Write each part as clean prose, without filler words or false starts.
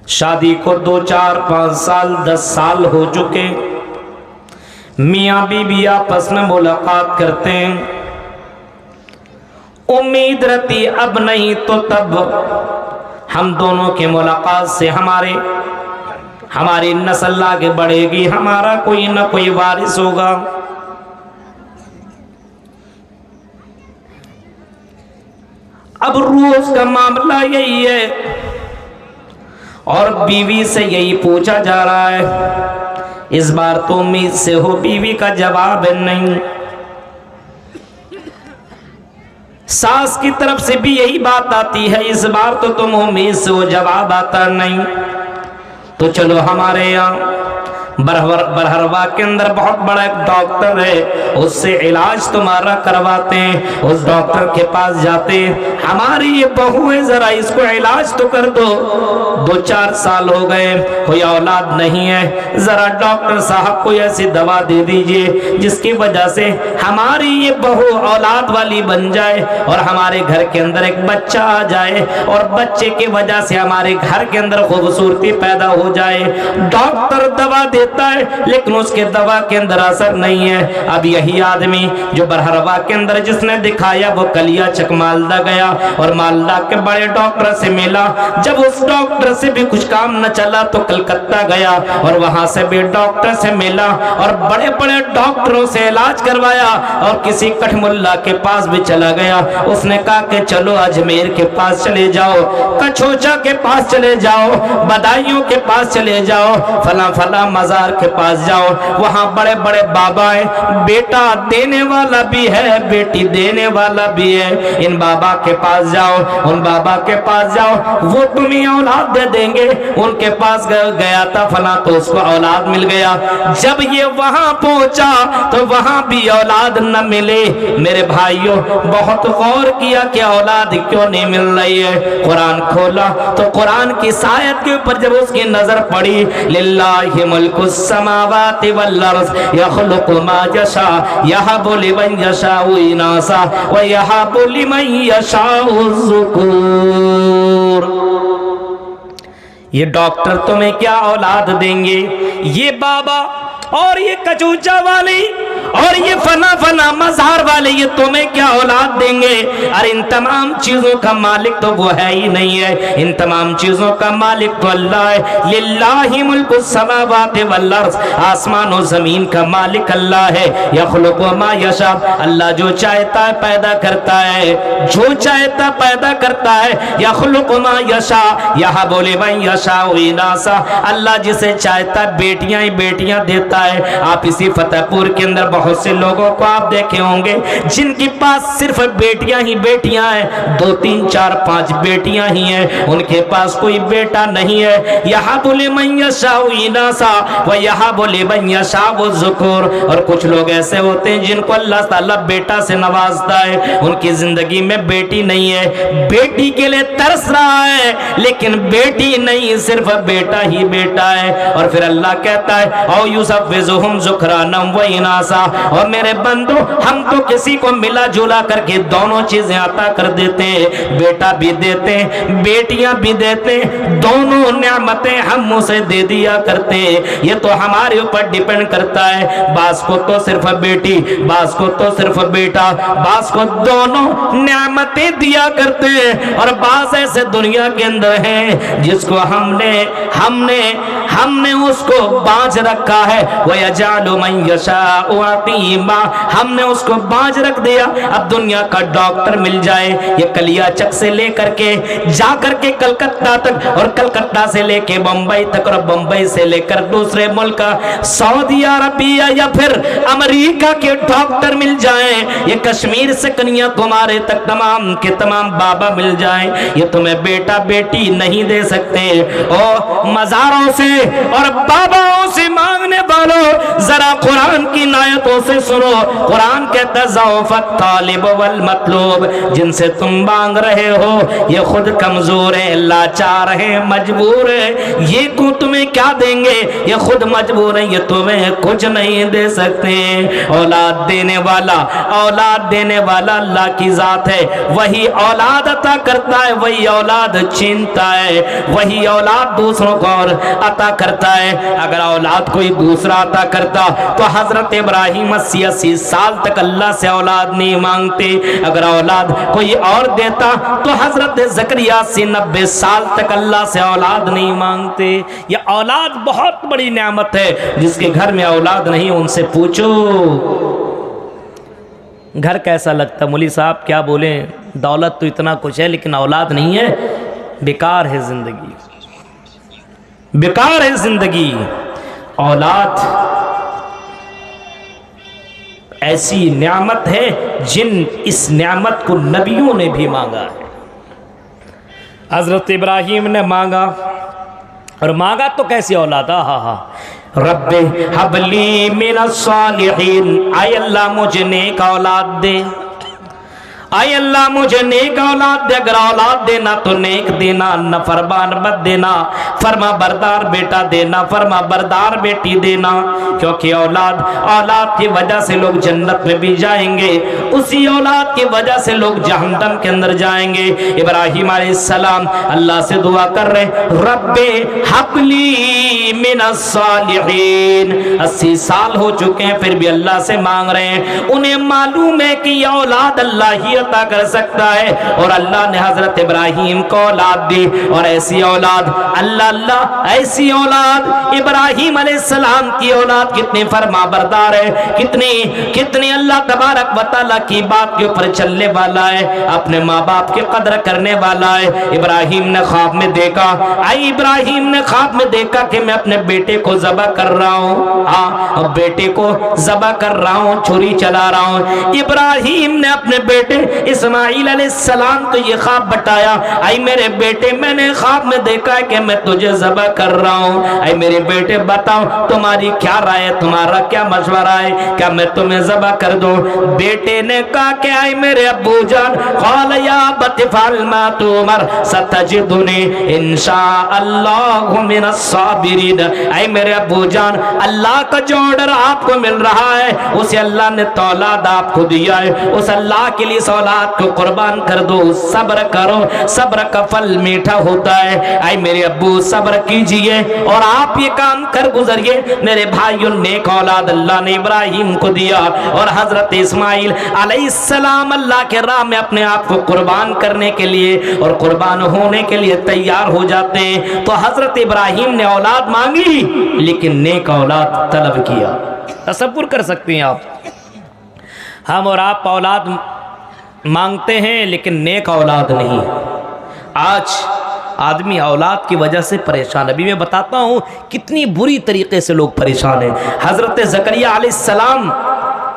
شادی کو 2 4 5 سال 10 سال ہو چکے، میاں بیوی آپس میں ملاقات کرتے ہیں، امید رہتی اب نہیں تو تب ہم دونوں کے ملاقات سے ہماری نسل آگے بڑھے گی، ہمارا کوئی نہ کوئی وارث ہوگا۔ اب روز کا معاملہ یہی ہے اور بیوی سے یہی پوچھا جا رہا ہے، اس بار تو امید سے ہو، بیوی کا جواب ہے نہیں۔ ساس کی طرف سے بھی یہی بات آتی ہے، اس بار تو تم امید سے ہو، جواب آتا نہیں۔ تو چلو ہمارے یہاں برہروا کے اندر بہت بڑا ایک ڈاکٹر ہے، اس سے علاج تمہارا کرواتے ہیں، اس ڈاکٹر کے پاس جاتے ہیں، ہماری یہ بہو ہے ذرا اس کو علاج تو کر دو، 2 4 سال ہو گئے کوئی اولاد نہیں ہے، ذرا ڈاکٹر صاحب کوئی ایسی دوا دے دیجئے جس کی وجہ سے ہماری یہ بہو اولاد والی بن جائے اور ہمارے گھر کے اندر ایک بچہ آ جائے اور بچے کی وجہ سے ہمارے گھر کے اندر خوبصورتی پیدا ہو جائے۔ ڈاکٹر دوا دے ہے لیکن اس کے دوا کے اندر اثر نہیں ہے۔ اب یہی آدمی جو برہروا کے اندر جس نے دکھایا وہ کلیا چک مالدہ گیا اور مالدہ کے بڑے ڈاکٹر سے ملا، جب اس ڈاکٹر سے بھی کچھ کام نہ چلا تو کلکتہ گیا اور وہاں سے بھی ڈاکٹر سے ملا اور بڑے بڑے ڈاکٹروں سے علاج کروایا اور کسی کٹھ ملا کے پاس بھی چلا گیا، اس نے کہا کہ چلو اجمیر کے پاس چلے جاؤ، کچھوچا کے پاس چلے جاؤ، بدایوں کے پاس چلے جاؤ، فلاں فلاں مزار کے پاس جاؤ، وہاں بڑے بڑے بابا ہیں، بیٹا دینے والا بھی ہے بیٹی دینے والا بھی ہے، ان بابا کے پاس جاؤ، ان بابا کے پاس جاؤ، وہ تمہیں اولاد دے دیں گے۔ ان کے پاس گیا تھا فلاں تو اس کو اولاد مل گیا، جب یہ وہاں پہنچا تو وہاں بھی اولاد نہ ملے۔ میرے بھائیوں بہت غور کیا کہ اولاد کیوں نہیں مل رہی ہے، قرآن کھولا تو قرآن کی آیت کے اوپر جب اس کی نظر پڑی، للہ ملک السماوات والارض یخلق ما یشاء یہب لمن یشاء اناثا ویہب لمن یشاء الذکور۔ یہ ڈاکٹر تمہیں کیا اولاد دیں گے، یہ بابا اور یہ کچوچا والی اور یہ فنا فنا مزار والے یہ تمہیں کیا اولاد دیں گے؟ اور ان تمام چیزوں کا مالک تو وہ ہے ہی نہیں ہے، ان تمام چیزوں کا مالک تو اللہ ہے۔ للہ ملک السماوات والارض، آسمان و زمین کا مالک اللہ ہے۔ یخلق ما یشاء، اللہ جو چاہتا ہے پیدا کرتا ہے، جو چاہتا پیدا کرتا ہے۔ یخلق ما یشاء یہب لمن یشاء اناثا، اللہ جسے چاہتا ہے بیٹیاں ہی بیٹیاں دیتا ہے۔ آپ اسی فتح پور کے اندر بہت سے لوگوں کو آپ دیکھے ہوں گے جن کے پاس صرف بیٹیاں ہی بیٹیاں ہیں، 2 3 4 5 بیٹیاں ہی ہیں، ان کے پاس کوئی بیٹا نہیں ہے۔ یہب لمن یشاء اناثا ویہب لمن یشاء الذکور، اور کچھ لوگ ایسے ہوتے ہیں جن کو اللہ تعالیٰ بیٹا سے نوازتا ہے، ان کی زندگی میں بیٹی نہیں ہے، بیٹی کے لیے ترس رہا ہے لیکن بیٹی نہیں، صرف بیٹا ہی بیٹا ہے۔ اور پھر اللہ کہتا ہے او یزوجہم ذکرانا و اناثا، اور میرے بندو ہم تو کسی کو ملا جلا کر کے دونوں چیزیں عطا کر دیتے ہیں، بیٹا بھی دیتے ہیں بیٹیاں بھی دیتے ہیں، دونوں نعمتیں ہم اسے دے دیا کرتے ہیں۔ یہ تو ہمارے اوپر ڈیپینڈ کرتا ہے، بعض کو تو صرف بیٹی، بعض کو تو صرف بیٹا، بعض کو دونوں نعمتیں دیا کرتے ہیں، اور بعض ایسے دنیا کے اندر ہیں جس کو ہم نے اس کو باندھ رکھا ہے، وَيَجْعَلُ مَن يَشَاءُ عَقِيمًا، ہم نے اس کو باندھ رکھ دیا۔ اب دنیا کا ڈاکٹر مل جائے، یہ کلیا چک سے لے کر کے جا کر کے کلکتہ تک، اور کلکتہ سے لے کے بمبئی تک، اور بمبئی سے لے کر دوسرے ملک سعودی عربیہ یا پھر امریکہ کے ڈاکٹر مل جائیں، یہ کشمیر سے کنیا کمارے تک تمام کے تمام بابا مل جائیں، یہ تمہیں بیٹا بیٹی نہیں دے سکتے۔ اور مزاروں سے اور باباؤں سے مانگنے والوں، ذرا قرآن کی آیت आयतों से सुनो। कुरान कहता है ज़ौफ़त तालिब वल मतलूब, जिनसे तुम मांग रहे हो ये खुद कमजोर है, लाचार है, मजबूर है, ये को तुम्हें क्या देंगे, ये खुद मजबूर है, ये तुम्हें कुछ नहीं दे सकते। औलाद देने वाला अल्लाह की जात है, वही औलाद अता करता है, वही औलाद छीनता है, वही औलाद दूसरों को और अता करता है। अगर औलाद कोई दूसरा अता करता तो हजरत इब्राहिम 80 साल तक अल्लाह से औलाद नहीं मांगते। अगर औलाद कोई और देता तो हजरत ज़करिया 90 साल तक अल्लाह से औलाद नहीं मांगते। ये औलाद बहुत बड़ी नेमत है। जिसके घर में औलाद नहीं उनसे पूछो घर कैसा लगता। मौली साहब क्या बोले, दौलत तो इतना कुछ है लेकिन औलाद नहीं है, बेकार है जिंदगी, बेकार है जिंदगी। औलाद ऐसी नेमत है जिन इस नेमत को नबियों ने भी मांगा है। हजरत इब्राहिम ने मांगा, और मांगा तो कैसी औलाद, रब्बे हबली मिनस सालिहीन, आय अल्लाह मुझे नेक औलाद दे, आय अल्लाह मुझे नेक औलाद दे। अगर औलाद देना तो नेक देना, नफरमान मत देना, फरमा बरदार बेटा देना, फरमा बरदार बेटी देना। क्योंकि औलाद की वजह से लोग जन्नत में भी जाएंगे, उसी औलाद की वजह से लोग जहन्नम के अंदर जाएंगे। इब्राहिम अलैहिस्सलाम अल्लाह से दुआ कर रहे, रब्बे हबली मिनस सालिहीन। 80 साल हो चुके हैं फिर भी अल्लाह से मांग रहे हैं। उन्हें मालूम है कि यह औलाद अल्लाह ही अता कर सकता है, और अल्लाह ने हजरत इब्राहिम को औलाद दी। और ऐसी औलाद अल्लाह ऐसी औलाद इब्राहिम अलैहिस्सलाम की औलाद कितनी फरमाबरदार है, कितनी अल्लाह तबारक व तआला की बात के ऊपर चलने वाला है, अपने माँ बाप की कदर करने वाला है। इब्राहिम ने ख्वाब में देखा, इब्राहिम ने ख्वाब में देखा कि मैं अपने बेटे को ज़बह कर रहा हूँ, हाँ बेटे को ज़बह कर रहा हूँ, छुरी चला रहा हूँ। इब्राहिम ने अपने बेटे इस्माइल अलैहिस्सलाम को ये ख्वाब बताया, आई मेरे बेटे मैंने ख्वाब में देखा है कि मैं तुझे ज़बह कर रहा हूँ, आई मेरे बेटे बताओ तुम्हारी क्या राय है, तुम्हारा क्या मशवरा है, क्या मैं तुम्हें ज़बह कर दूं। बेटे ने कहा कि आई मेरे अब्बू जान, क़ाल या अबति फ़अल मा तुमर सतजिदुनी इंशाअल्लाहु मिनस साबिरीन। आई मेरे अब्बू जान, अल्लाह का जो ऑर्डर आपको मिल रहा है उसे अल्लाह ने तौलाद आपको दिया है, उस अल्लाह के लिए इस औलाद को कुर्बान कर दो, सब्र करो, सब्र का फल मीठा होता है। आई मेरे अब्बू सब्र कीजिए और आप ये काम कर गुजरिए। मेरे भाइयों, नेक औलाद अल्लाह ने इब्राहिम को दिया, और हजरत इस्माइल अलैहिस्सलाम अल्लाह के राह में अपने आप को कुर्बान करने के लिए और कुर्बान होने के लिए तैयार हो जाते हैं। तो हजरत इब्राहिम ने औलाद मांगी लेकिन नेक औलाद तलब किया। तसव्वुर कर सकते हैं आप, हम और आप औलाद मांगते हैं लेकिन नेक औलाद नहीं। आज आदमी औलाद की वजह से परेशान। अभी मैं बताता हूँ कितनी बुरी तरीके से लोग परेशान हैं। हज़रत ज़करिया अलैहिस्सलाम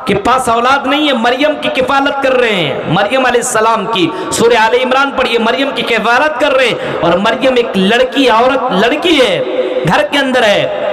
के पास औलाद नहीं है, मरियम की किफ़ालत कर रहे हैं। मरियम अलैहिस्सलाम की सूरह आले इमरान पढ़िए, मरियम की किफ़ालत कर रहे हैं। और मरियम एक लड़की है, घर के अंदर है,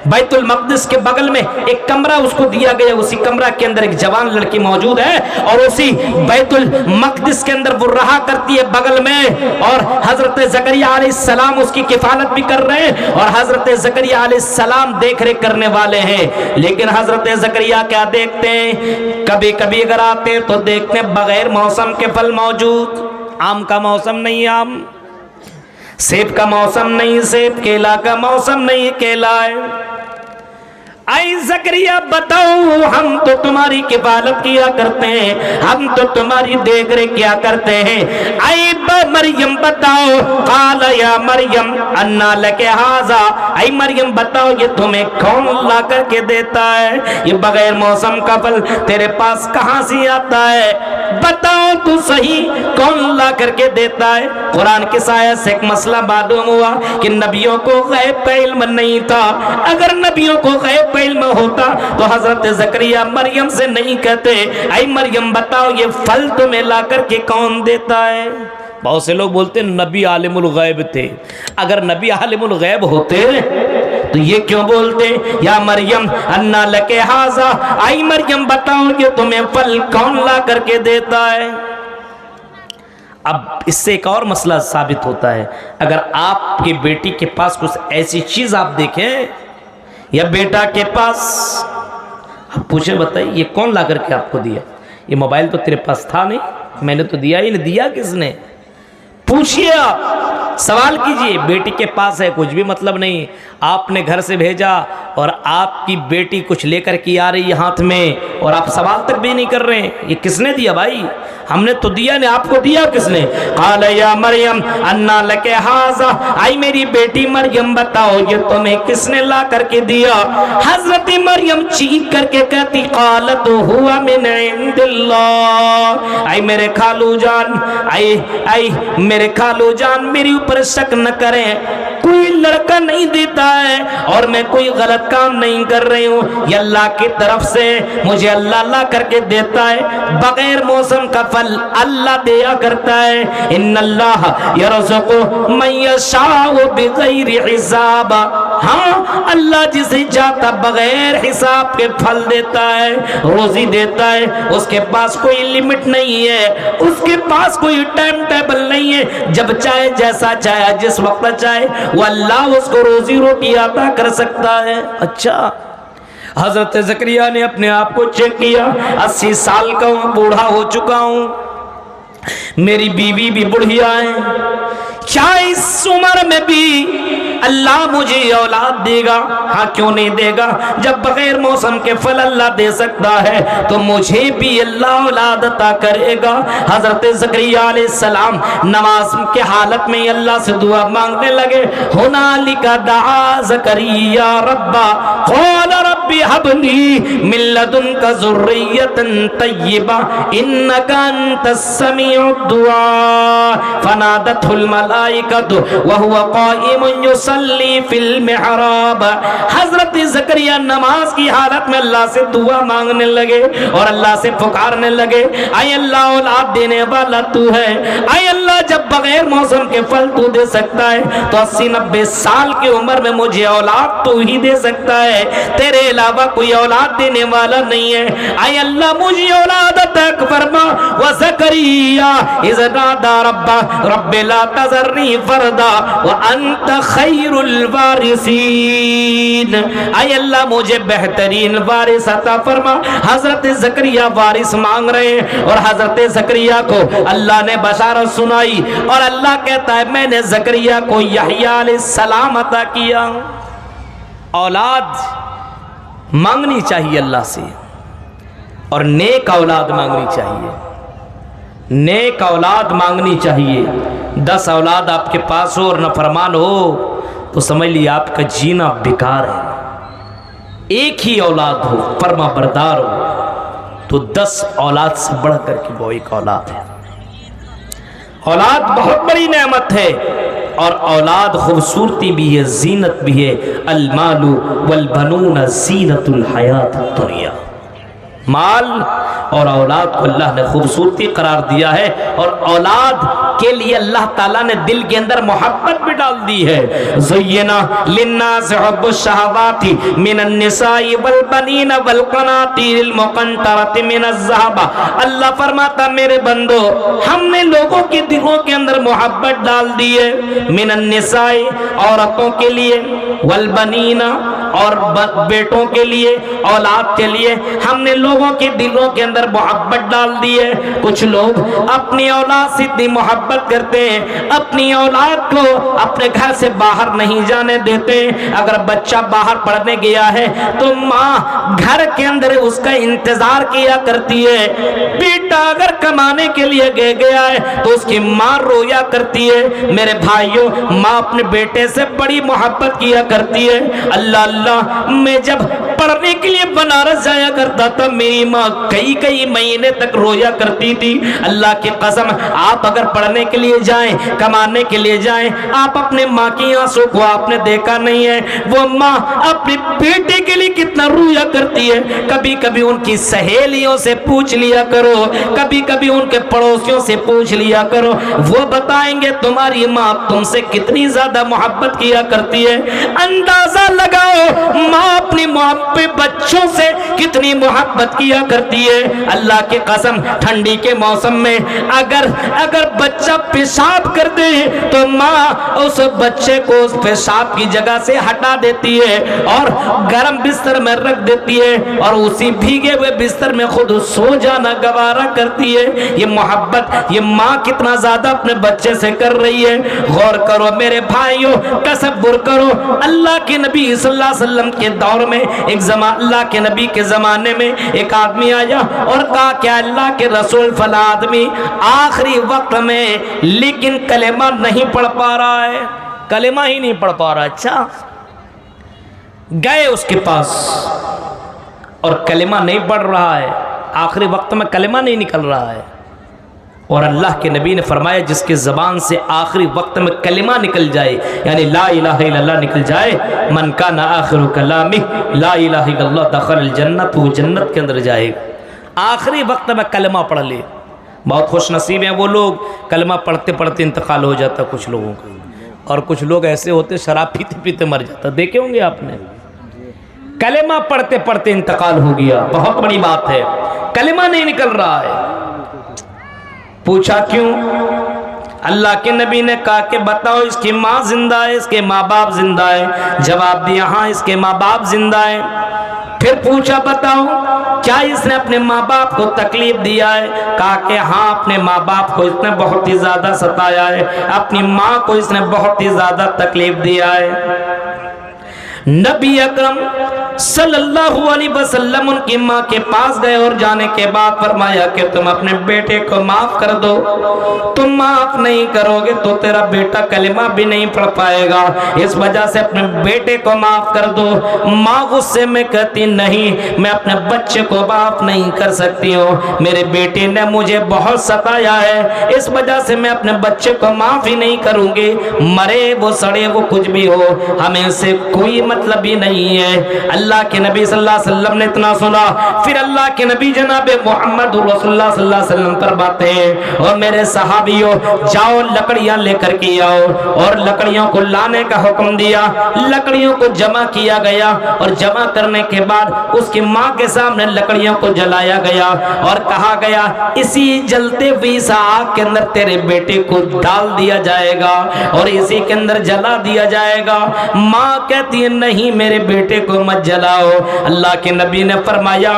बैतुल मक़दिस के बगल में एक कमरा उसको दिया गया, उसी कमरा के अंदर एक जवान लड़की मौजूद है, और उसी बैतुल मक़दिस के अंदर वो रहा करती है बगल में। और हजरत ज़करिया अलैहिस्सलाम उसकी किफ़ालत भी कर रहे हैं, और हजरत ज़करिया अलैहिस्सलाम देख रेख करने वाले हैं। लेकिन हजरत ज़करिया क्या देखते हैं, कभी कभी अगर आते तो देखते हैं बगैर मौसम के फल मौजूद। आम का मौसम नहीं आम, सेब का मौसम नहीं सेब, केला का मौसम नहीं केला है। आई ज़करिया बताओ, हम तो तुम्हारी किफ़ालत किया करते हैं, हम तो तुम्हारी देख रेख किया करते हैं। आई मरियम बताओ, क़ाल या मरियम अन्ना लके हाज़ा, आई मरियम बताओ ये तुम्हें कौन ला करके देता है, ये बगैर मौसम का फल तेरे पास कहाँ से आता है, बताओ तू सही कौन ला करके देता है। कुरान की आयत से एक मसला मालूम हुआ कि नबियों को गैब का इल्म नहीं था। अगर नबियों को गैब का इल्म होता तो हजरत ज़करिया मरियम से नहीं कहते, आई मरियम बताओ ये फल तुम्हें ला करके कौन देता है। बहुत से लोग बोलते नबी आलिमुल गैब थे। अगर नबी आलिमुल गैब होते تو یہ کیوں بولتے یا مریم انا لک ھذا، آئی مریم بتاؤ کہ تمہیں پھل کون لا کر کے دیتا ہے؟ اب اس سے ایک اور مسئلہ ثابت ہوتا ہے، اگر آپ کی بیٹی کے پاس کچھ ایسی چیز آپ دیکھیں یا بیٹا کے پاس، آپ پوچھیں بتائیے یہ کون لا کر کے آپ کو دیا؟ یہ موبائل تو تیرے پاس تھا نہیں، میں نے تو دیا ہی نہیں، دیا کس نے؟ پوچھئے، آپ سوال کیجئے۔ بیٹی کے پاس ہے، کچھ بھی مطلب نہیں، آپ نے گھر سے بھیجا اور آپ کی بیٹی کچھ لے کر کے آ رہی ہے ہاتھ میں اور آپ سوال تک بھی نہیں کر رہے ہیں یہ کس نے دیا بھائی؟ ہم نے تو دیا نہیں، آپ کو دیا کس نے؟ قال یا مریم انا لک ھذا، آئی میری بیٹی مریم بتاؤ یہ تمہیں کس نے لا کر کے دیا؟ حضرت مریم چیخ کر کے کہتی قالت ہوا من عند اللہ، آئی میرے خالو جان، آئی میرے خالو جان میری اوپر شک نہ کریں، کوئی لڑکا نہیں دیتا ہے اور میں کوئی غلط کام نہیں کر رہی ہوں، یہ اللہ کی طرف سے مجھے اللہ لا کر کے دیتا ہے، بغیر موسم کا پھل اللہ دیا کرتا ہے، ان اللہ یرزق من یشاء بغیر حساب، ہاں اللہ جسے چاہتا بغیر حساب کے پھل دیتا ہے، روزی دیتا ہے، اس کے پاس کوئی لمٹ نہیں ہے، اس کے پاس کوئی ٹائم ٹیبل نہیں ہے، جب چاہے جیسا چاہے جس وقت چاہے وہ اللہ اس کو روزی روٹی عطا کر سکتا ہے۔ اچھا، حضرت زکریا نے اپنے آپ کو چیک کیا، 80 سال کا ہوں، بوڑھا ہو چکا ہوں، میری بیوی بھی بڑھیا ہے، کیا اس عمر میں بھی اللہ مجھے اولاد دے گا؟ ہاں کیوں نہیں دے گا؟ جب بغیر موسم کے پھل اللہ دے سکتا ہے تو مجھے بھی اللہ اولاد عطا کرے گا۔ حضرت زکریا علیہ السلام نماز کے حالت میں اللہ سے دعا مانگنے لگے، ہنالک دعا زکریا ربا قال رب هب لي من لدنك ذرية طيبة إنك أنت السميع الدعاء فنادته الملائكة وهو قائم يصلي في المحراب۔ حضرت زکریا نماز کی حالت میں اللہ سے دعا مانگنے لگے اور اللہ سے پکارنے لگے، اے اللہ اولاد دینے والا تو ہے، اے اللہ جب بغیر موسم کے پھل تو دے سکتا ہے تو 80-90 سال کی عمر میں مجھے اولاد تو ہی دے سکتا ہے، تیرے علاوہ کوئی اولاد دینے والا نہیں ہے، اے اللہ مجھے اولاد عطا فرما۔ وزکریا اذ نادى ربہ رب لا تذرنی فردا وانت خیر الوارثین، اے اللہ مجھے بہترین وارث عطا فرما۔ حضرت زکریا وارث مانگ رہے ہیں اور حضرت زکریا کو اللہ نے بشارت سنائی اور اللہ کہتا ہے میں نے زکریا کو یحییٰ علیہ السلام عطا کیا۔ اولاد مانگنی چاہیے اللہ سے اور نیک اولاد مانگنی چاہیے، نیک اولاد مانگنی چاہیے۔ 10 اولاد آپ کے پاس ہو اور نافرمان ہو تو سمجھ لیے آپ کا جینا بیکار ہے، ایک ہی اولاد ہو فرما بردار ہو تو 10 اولاد سے بڑھ کر کے وہ ایک اولاد ہے۔ اولاد بہت بڑی نعمت ہے اور اولاد خوبصورتی بھی ہے، زینت بھی ہے، المال والبنون زینت الحیات الدنیا، مال اور اولاد کو اللہ نے خوبصورتی قرار دیا ہے اور اولاد کے لیے اللہ تعالیٰ نے دل کے اندر محبت بھی ڈال دی ہے۔ زینا للناس حب الشہوات من النساء والبنین والقناطیر المقنطرۃ من الذہب، اللہ فرماتا میرے بندو ہم نے لوگوں کے دلوں کے اندر محبت ڈال دی ہے، من النساء عورتوں کے لیے، والبنین اور بیٹوں کے لیے، اولاد کے لیے ہم نے لوگوں کے دلوں کے اندر محبت ڈال دی ہے۔ کچھ لوگ اپنی اولاد سے اتنی محبت کرتے ہیں اپنی اولاد کو اپنے گھر سے باہر نہیں جانے دیتے، اگر بچہ باہر پڑھنے گیا ہے تو ماں گھر کے اندر اس کا انتظار کیا کرتی ہے، بیٹا اگر کمانے کے لیے گیا ہے تو اس کی ماں رویا کرتی ہے۔ میرے بھائیوں ماں اپنے بیٹے سے بڑی محبت کیا کرتی ہے۔ اللہ اللہ میں جب पढ़ने के लिए बनारस जाया करता था, मेरी माँ कई कई महीने तक रोया करती थी। अल्लाह की कसम, आप अगर पढ़ने के लिए जाएं, कमाने के लिए जाएं, आप अपने माँ की आंसू को आपने देखा नहीं है। वो माँ अपने बेटे के लिए कितना रोया करती है। कभी कभी उनकी सहेलियों से पूछ लिया करो, कभी कभी उनके पड़ोसियों से पूछ लिया करो, वो बताएंगे तुम्हारी माँ तुमसे कितनी ज्यादा मोहब्बत किया करती है। अंदाजा लगाओ माँ अपनी बच्चों से कितनी मोहब्बत किया करती है। अल्लाह की कसम, ठंडी के मौसम में अगर बच्चा पेशाब कर दे तो माँ उस बच्चे को उस पेशाब की जगह से हटा देती है और गर्म बिस्तर में रख देती है और उसी भीगे हुए बिस्तर में खुद सो जाना गवारा करती है। ये मोहब्बत ये माँ कितना ज्यादा अपने बच्चे से कर रही है। गौर करो मेरे भाइयों, तसव्वुर करो, अल्लाह के नबी सल्लल्लाहु अलैहि वसल्लम के दौर में अल्लाह के नबी के जमाने में एक आदमी आया और कहा क्या अल्लाह के रसूल, फला आदमी आखिरी वक्त में लेकिन कलेमा नहीं पढ़ पा रहा है, कलेमा ही नहीं पढ़ पा रहा। अच्छा, गए उसके पास और कलेमा नहीं पढ़ रहा है, आखिरी वक्त में कलेमा नहीं निकल रहा है। और अल्लाह के नबी ने फरमाया जिसके ज़बान से आखिरी वक्त में कलिमा निकल जाए, यानी ला इलाहा इल्लल्लाह निकल जाए, मन काना आखिरु कलामी ला इलाहा इल्लल्लाह दखल जन्नत, वो जन्नत के अंदर जाएगा। आखिरी वक्त में कलिमा पढ़ ले। बहुत खुश नसीब हैं वो लोग, कलिमा पढ़ते पढ़ते इंतकाल हो जाता कुछ लोगों का, और कुछ लोग ऐसे होते शराब पीते पीते मर जाता, देखे होंगे आपने। कलिमा पढ़ते पढ़ते इंतकाल हो गया, बहुत बड़ी बात है, कलिमा नहीं निकल रहा है। पूछा क्यों? अल्लाह के नबी ने कहा कि बताओ इसकी माँ जिंदा है, इसके माँ बाप जिंदा है? जवाब दिया हाँ इसके माँ बाप जिंदा है। फिर पूछा बताओ क्या इसने अपने माँ बाप को तकलीफ दिया है? कहा कि हाँ अपने माँ बाप को इसने बहुत ही ज्यादा सताया है, अपनी माँ को इसने बहुत ही ज्यादा तकलीफ दिया है। नबी अकरम सल्लल्लाहु अलैहि वसल्लम उनकी माँ के पास गए और जाने के बाद फरमाया कि तुम अपने बेटे को माफ कर दो, तुम माफ नहीं करोगे तो तेरा बेटा कलिमा भी नहीं पढ़ पाएगा, इस वजह से अपने बेटे को माफ कर दो। माँ गुस्से में कहती नहीं, मैं अपने बच्चे को माफ नहीं कर सकती हूँ, मेरे बेटे ने मुझे बहुत सताया है, इस वजह से मैं अपने बच्चे को माफ ही नहीं करूंगी, मरे वो सड़े वो कुछ भी हो, हमें इससे कोई मतलब ही नहीं है। अल्लाह के नबी सल्लल्लाहु अलैहि वसल्लम ने इतना सुना, फिर अल्लाह के नबी जनाब मोहम्मद रसूलुल्लाह सल्लल्लाहु अलैहि वसल्लम पर बातें हैं, और मेरे सहाबियों जाओ लकड़ियां लेकर के आओ, और लकड़ियों को लाने का हुक्म दिया। लकड़ियों को जमा किया गया और जमा करने के बाद उसकी माँ के सामने लकड़ियों को जलाया गया और कहा गया इसी जलते हुई इस आग के अंदर तेरे बेटे को डाल दिया जाएगा और इसी के अंदर जला दिया जाएगा। माँ कहती है नहीं मेरे बेटे को मत जलाओ। अल्लाह के नबी ने फरमाया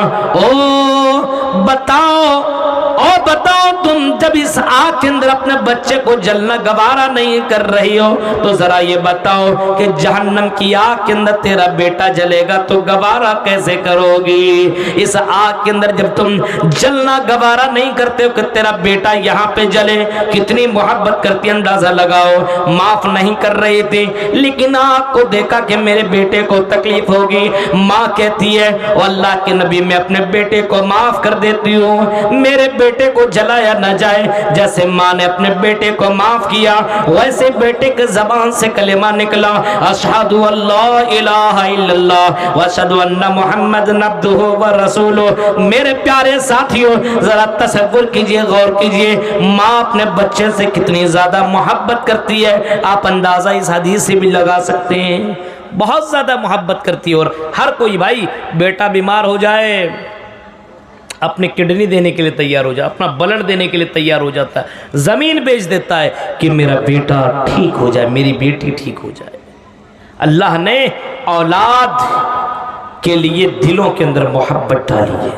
बताओ तुम जब इस आग के अंदर अपने बच्चे को जलना गवारा नहीं कर रही हो तो जरा ये बताओ कि जहन्नम की आग के अंदर तेरा बेटा जलेगा तो गवारा कैसे करोगी? इस आग के अंदर जब तुम जलना गवारा नहीं करते हो कि तेरा बेटा यहाँ पे जले, कितनी मोहब्बत करती, अंदाजा लगाओ। माफ नहीं कर रही थी लेकिन आग को देखा कि मेरे बेटे को तकलीफ होगी। माँ कहती है अल्लाह के नबी मैं अपने बेटे को माफ कर देती हूँ, मेरे बेटे को जलाया न जाए। जैसे माँ ने अपने बेटे को माफ किया वैसे बेटे के जबान से कलेमा निकला, अशहदु अल्ला इलाहा इल्लल्लाह व अशहदु अन्ना मुहम्मदन अब्दुहु व रसूलुहु। मेरे प्यारे साथियों जरा तसव्वुर कीजिए, गौर कीजिए, माँ अपने बच्चे से कितनी ज्यादा मोहब्बत करती है। आप अंदाजा इस हदीस से भी लगा सकते हैं, बहुत ज्यादा मोहब्बत करती है। और हर कोई भाई बेटा बीमार हो जाए अपनी किडनी देने के लिए तैयार हो जाए, अपना ब्लड देने के लिए तैयार हो जाता है, जमीन बेच देता है कि मेरा बेटा ठीक हो जाए, मेरी बेटी ठीक हो जाए। अल्लाह ने औलाद के लिए दिलों के अंदर मोहब्बत डाली है,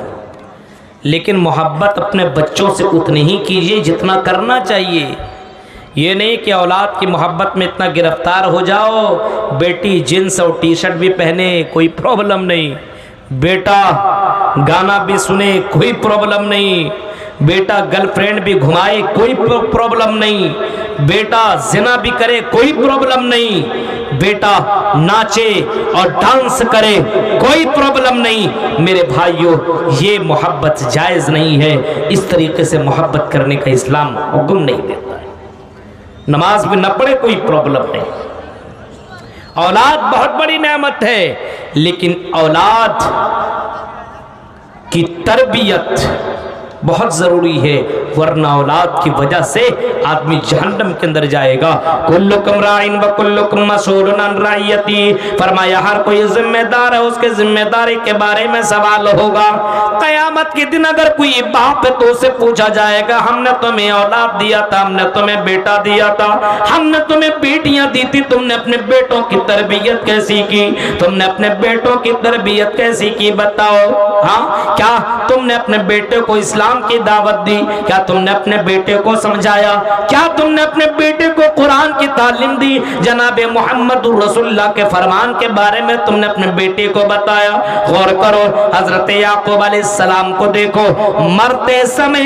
लेकिन मोहब्बत अपने बच्चों से उतनी ही कीजिए जितना करना चाहिए। ये नहीं कि औलाद की मोहब्बत में इतना गिरफ्तार हो जाओ, बेटी जींस और टी शर्ट भी पहने कोई प्रॉब्लम नहीं, बेटा गाना भी सुने कोई प्रॉब्लम नहीं, बेटा गर्लफ्रेंड भी घुमाए कोई प्रॉब्लम नहीं, बेटा जिना भी करे कोई प्रॉब्लम नहीं, بیٹا ناچے اور ڈانس کرے کوئی پرابلم نہیں، میرے بھائیوں یہ محبت جائز نہیں ہے، اس طریقے سے محبت کرنے کا اسلام حکم نہیں دیتا ہے۔ نماز بھی نہ پڑھے کوئی پرابلم نہیں، اولاد بہت بڑی نعمت ہے، لیکن اولاد کی تربیت بہت ضروری ہے، ورنہ اولاد کی وجہ سے آدمی جہنم کے اندر جائے گا۔ کلکم راعٍ وکلکم مسئول عن رعیتہ، فرمایا ہر کوئی ذمہ دار ہے، اس کے ذمہ داری کے بارے میں سوال ہوگا۔ قیامت کے دن اگر کوئی باپ ہے تو اسے پوچھا جائے گا ہم نے تمہیں اولاد دیا تھا، ہم نے تمہیں بیٹا دیا تھا، ہم نے تمہیں بیٹیاں دی تھی، تم نے اپنے بیٹوں کی تربیت کیسی کی، تم نے اپنے بیٹوں کی تربیت کیسی کی بتاؤ؟ ہاں، کیا تم نے اپنے بیٹے کو اسلام کی دعوت دی؟ کیا تم نے اپنے بیٹے کو سمجھایا؟ کیا تم نے اپنے بیٹے کو قرآن کی تعلیم دی؟ جناب محمد رسول اللہ کے فرمان کے بارے میں تم نے اپنے بیٹے کو بتایا؟ غور کرو، حضرت یعقوب علیہ السلام کو دیکھو، مرتے سمے